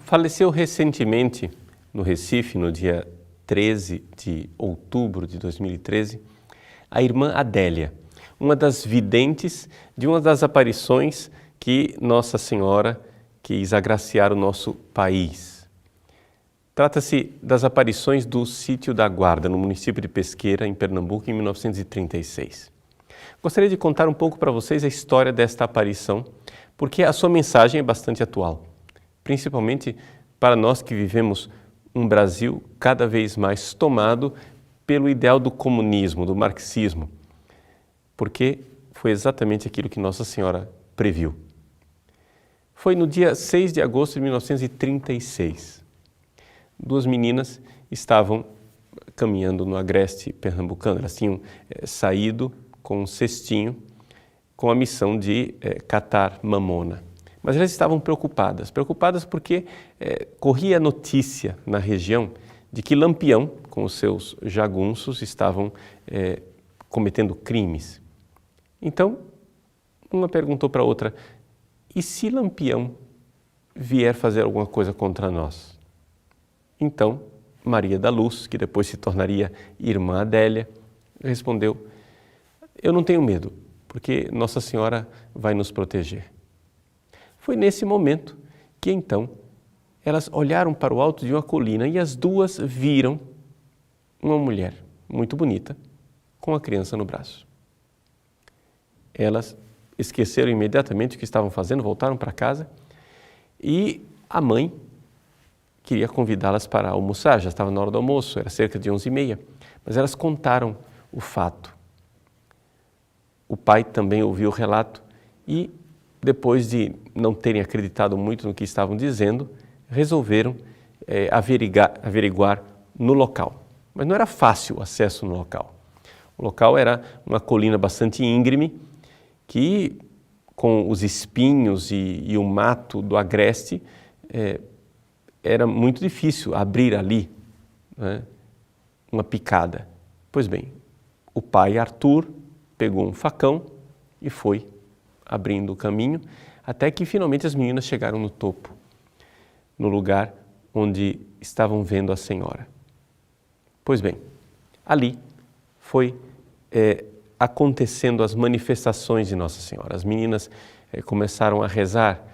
Faleceu recentemente no Recife, no dia 13 de outubro de 2013, a irmã Adélia, uma das videntes de uma das aparições que Nossa Senhora quis agraciar o nosso país. Trata-se das aparições do Sítio da Guarda, no município de Pesqueira, em Pernambuco, em 1936. Gostaria de contar um pouco para vocês a história desta aparição, porque a sua mensagem é bastante atual, principalmente para nós que vivemos um Brasil cada vez mais tomado pelo ideal do comunismo, do marxismo, porque foi exatamente aquilo que Nossa Senhora previu. Foi no dia 6 de agosto de 1936. Duas meninas estavam caminhando no agreste pernambucano. Elas tinham saído com um cestinho com a missão de catar mamona. Mas elas estavam preocupadas porque corria a notícia na região de que Lampião, com os seus jagunços, estavam cometendo crimes. Então, uma perguntou para a outra, e se Lampião vier fazer alguma coisa contra nós? Então, Maria da Luz, que depois se tornaria irmã Adélia, respondeu, eu não tenho medo, porque Nossa Senhora vai nos proteger. Foi nesse momento que então elas olharam para o alto de uma colina e as duas viram uma mulher muito bonita com a criança no braço. Elas esqueceram imediatamente o que estavam fazendo, voltaram para casa e a mãe queria convidá-las para almoçar, já estava na hora do almoço, era cerca de 11h30, mas elas contaram o fato. O pai também ouviu o relato e, depois de não terem acreditado muito no que estavam dizendo, resolveram averiguar no local. Mas não era fácil o acesso no local. O local era uma colina bastante íngreme que, com os espinhos e o mato do agreste, era muito difícil abrir ali, né, uma picada. Pois bem, o pai Arthur pegou um facão e foi abrindo o caminho, até que finalmente as meninas chegaram no topo, no lugar onde estavam vendo a Senhora. Pois bem, ali foi acontecendo as manifestações de Nossa Senhora. As meninas começaram a rezar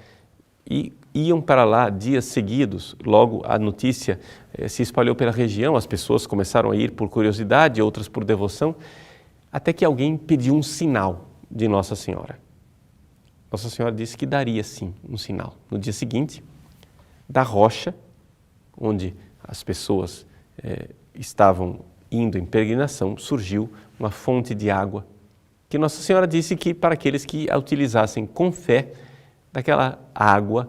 e iam para lá dias seguidos. Logo a notícia se espalhou pela região, as pessoas começaram a ir por curiosidade, outras por devoção, até que alguém pediu um sinal de Nossa Senhora. Nossa Senhora disse que daria sim um sinal. No dia seguinte, da rocha, onde as pessoas estavam indo em peregrinação, surgiu uma fonte de água, que Nossa Senhora disse que para aqueles que a utilizassem com fé, daquela água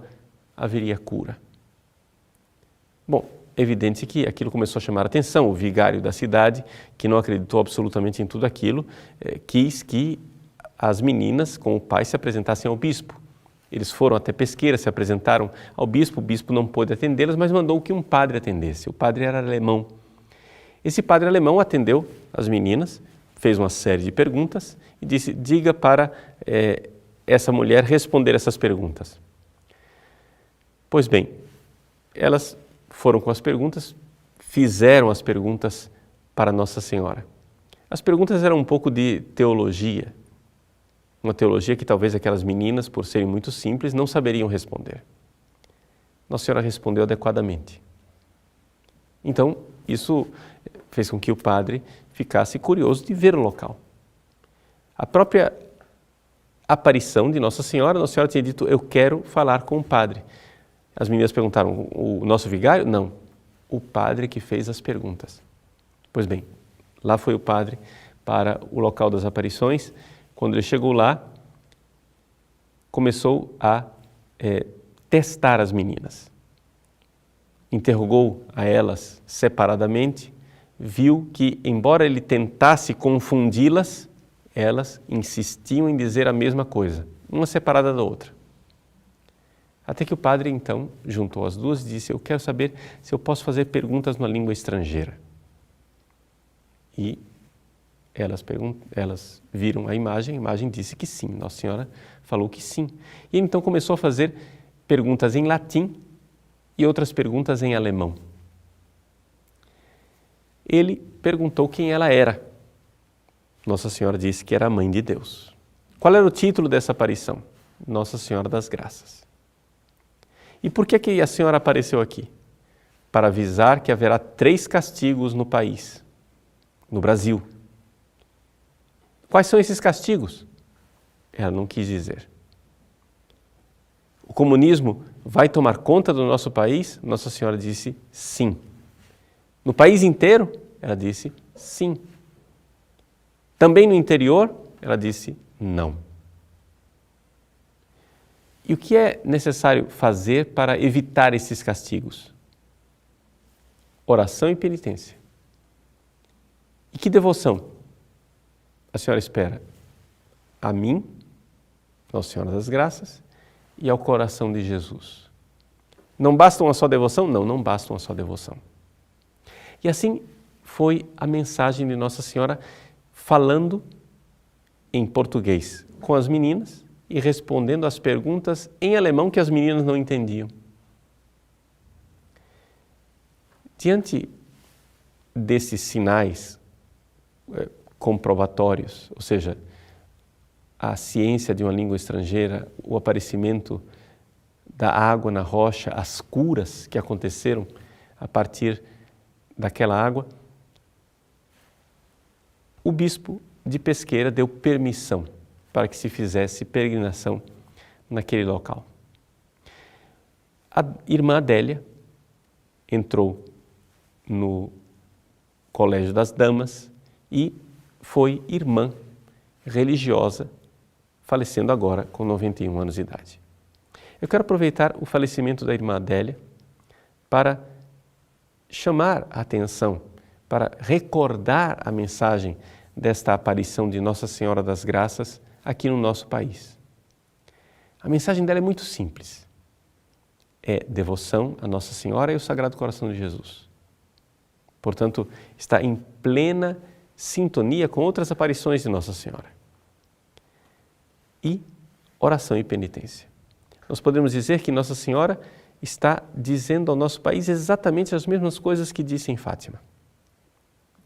haveria cura. Bom, evidente que aquilo começou a chamar a atenção. O vigário da cidade, que não acreditou absolutamente em tudo aquilo, quis que as meninas com o pai se apresentassem ao bispo. Eles foram até Pesqueira, se apresentaram ao bispo, o bispo não pôde atendê-las, mas mandou que um padre atendesse. O padre era alemão. Esse padre alemão atendeu as meninas, fez uma série de perguntas e disse, diga para essa mulher responder essas perguntas. Pois bem, elas foram com as perguntas, fizeram as perguntas para Nossa Senhora. As perguntas eram um pouco de teologia, uma teologia que talvez aquelas meninas, por serem muito simples, não saberiam responder. Nossa Senhora respondeu adequadamente. Então, isso fez com que o padre ficasse curioso de ver o local. A própria aparição de Nossa Senhora tinha dito, eu quero falar com o padre. As meninas perguntaram, o nosso vigário? Não, o padre que fez as perguntas. Pois bem, lá foi o padre para o local das aparições. Quando ele chegou lá, começou a testar as meninas. Interrogou a elas separadamente, viu que, embora ele tentasse confundi-las, elas insistiam em dizer a mesma coisa, uma separada da outra. Até que o padre, então, juntou as duas e disse: eu quero saber se eu posso fazer perguntas numa língua estrangeira. E elas viram a imagem disse que sim, Nossa Senhora falou que sim. E ele então começou a fazer perguntas em latim e outras perguntas em alemão. Ele perguntou quem ela era. Nossa Senhora disse que era a Mãe de Deus. Qual era o título dessa aparição? Nossa Senhora das Graças. E por que a Senhora apareceu aqui? Para avisar que haverá 3 castigos no país, no Brasil. Quais são esses castigos? Ela não quis dizer. O comunismo vai tomar conta do nosso país? Nossa Senhora disse sim. No país inteiro? Ela disse sim. Também no interior? Ela disse não. E o que é necessário fazer para evitar esses castigos? Oração e penitência. E que devoção a Senhora espera? A mim, Nossa Senhora das Graças, e ao coração de Jesus. Não basta uma só devoção? Não, não basta uma só devoção. E assim foi a mensagem de Nossa Senhora falando em português com as meninas e respondendo às perguntas em alemão que as meninas não entendiam. Diante desses sinais comprobatórios, ou seja, a ciência de uma língua estrangeira, o aparecimento da água na rocha, as curas que aconteceram a partir daquela água, o bispo de Pesqueira deu permissão para que se fizesse peregrinação naquele local. A irmã Adélia entrou no Colégio das Damas e foi irmã religiosa, falecendo agora com 91 anos de idade. Eu quero aproveitar o falecimento da irmã Adélia para chamar a atenção, para recordar a mensagem desta aparição de Nossa Senhora das Graças aqui no nosso país. A mensagem dela é muito simples. É devoção a Nossa Senhora e o Sagrado Coração de Jesus. Portanto, está em plena sintonia com outras aparições de Nossa Senhora. E oração e penitência. Nós podemos dizer que Nossa Senhora está dizendo ao nosso país exatamente as mesmas coisas que disse em Fátima,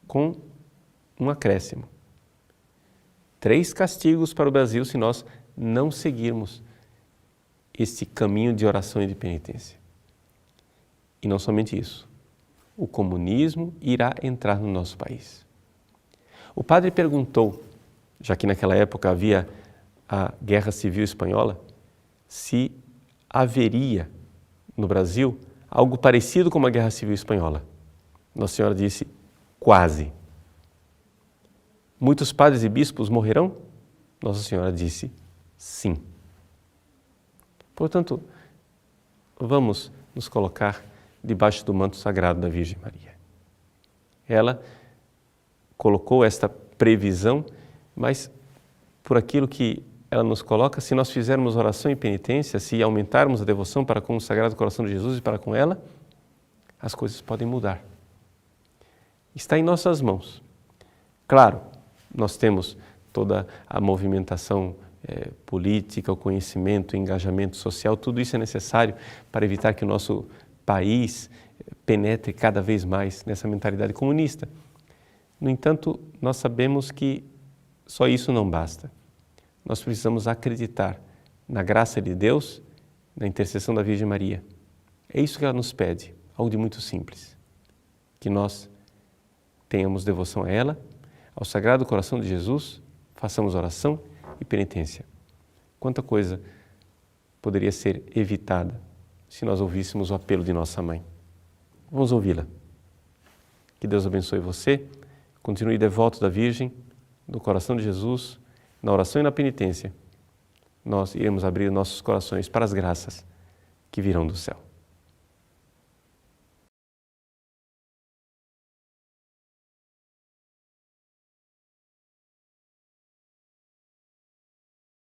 com um acréscimo. 3 castigos para o Brasil se nós não seguirmos este caminho de oração e de penitência. E não somente isso, o comunismo irá entrar no nosso país. O padre perguntou, já que naquela época havia a Guerra Civil Espanhola, se haveria no Brasil algo parecido com a Guerra Civil Espanhola. Nossa Senhora disse, quase. Muitos padres e bispos morrerão? Nossa Senhora disse, sim. Portanto, vamos nos colocar debaixo do manto sagrado da Virgem Maria. Ela colocou esta previsão, mas por aquilo que ela nos coloca, se nós fizermos oração e penitência, se aumentarmos a devoção para com o Sagrado Coração de Jesus e para com ela, as coisas podem mudar. Está em nossas mãos. Claro, nós temos toda a movimentação política, o conhecimento, o engajamento social, tudo isso é necessário para evitar que o nosso país penetre cada vez mais nessa mentalidade comunista. No entanto, nós sabemos que só isso não basta. Nós precisamos acreditar na graça de Deus, na intercessão da Virgem Maria. É isso que ela nos pede, algo de muito simples. Que nós tenhamos devoção a ela, ao Sagrado Coração de Jesus, façamos oração e penitência. Quanta coisa poderia ser evitada se nós ouvíssemos o apelo de nossa mãe. Vamos ouvi-la. Que Deus abençoe você, continue devoto da Virgem, do coração de Jesus, na oração e na penitência. Nós iremos abrir nossos corações para as graças que virão do céu.